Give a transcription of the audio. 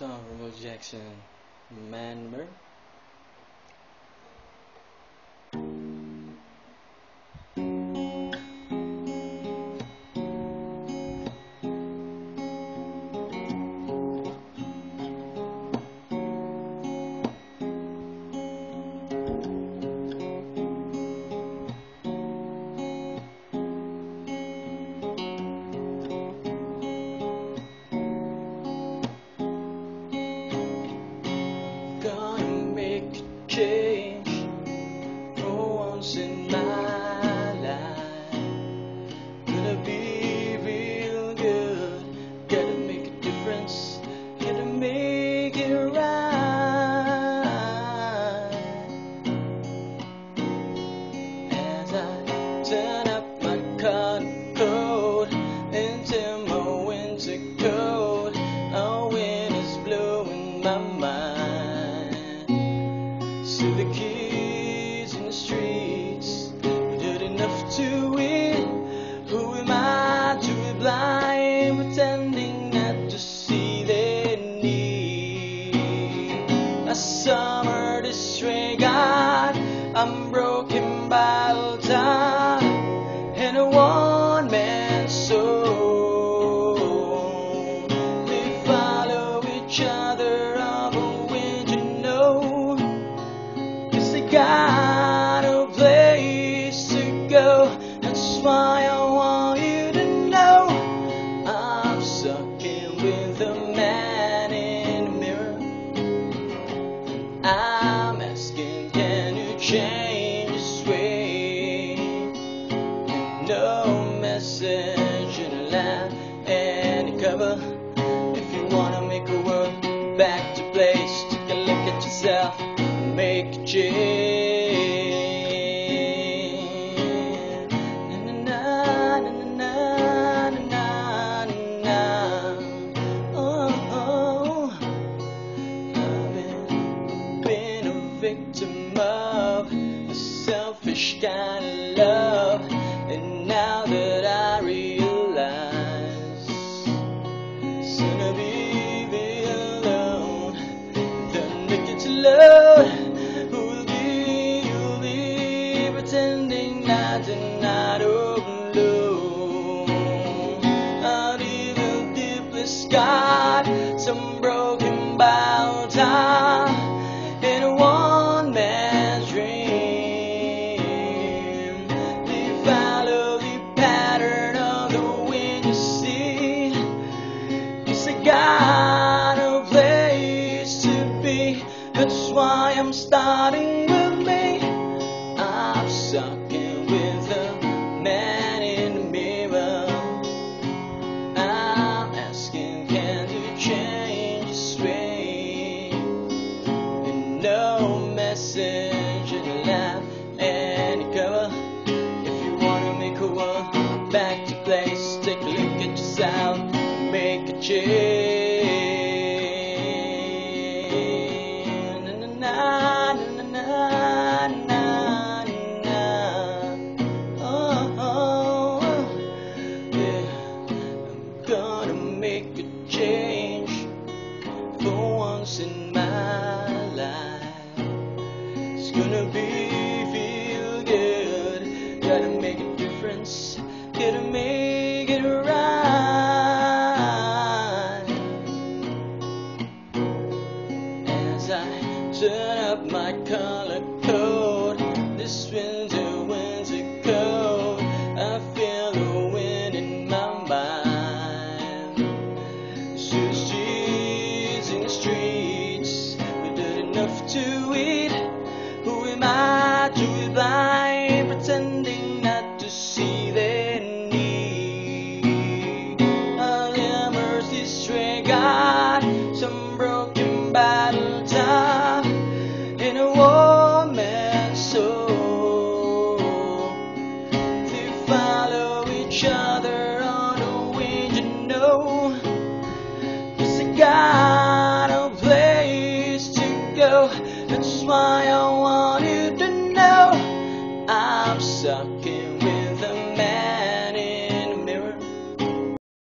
song from Michael Jackson, Man. Gonna make a change for once in my life. Gonna be real good. Gotta make a difference. Gotta make it right. As I turn up my cotton coat into my winter coat, a wind is blowing my mind. To the kids in the streets, we did enough to eat. Who am I to be blind, pretending not to see their need? A summer disregard, I'm broken by the time, and a one-man soul. We follow each other on the wind, you know. Got a place to go. That's why I want you to know I'm sucking with the man in the mirror. I'm asking, can you change this way? No message in a line and a cover. If you wanna make a world back to place, take a look at yourself. Make a change. Na, na, na, na, na, na, na. Oh, oh. I've been a victim of a selfish kind of love, and now that I realize soon I'll be alone, don't make it too loud. Pretending not to not overload. Not even deeply scarred, some broken by time, in a one-man's dream. They follow the pattern of the wind, you see. Yes, I got a place to be. That's why I'm starting with me. I'm sucking with the man in the mirror. I'm asking, can you change this way? And no message in a line and a cover. If you wanna make a world back to place, take a look at yourself, make a change. Na, na, na, na, na, na. Make a change for once in my life. It's gonna be feel good. Gotta make a difference. Gotta make it right. As I turn up my color code, this winter cold, I feel the wind in my mind. To eat. Who am I to be blind, pretending not to see their need? All embers disregard, some broken battle time, in a woman's soul. They follow each other on the wind, you know. Yes, I got a place to go. That's why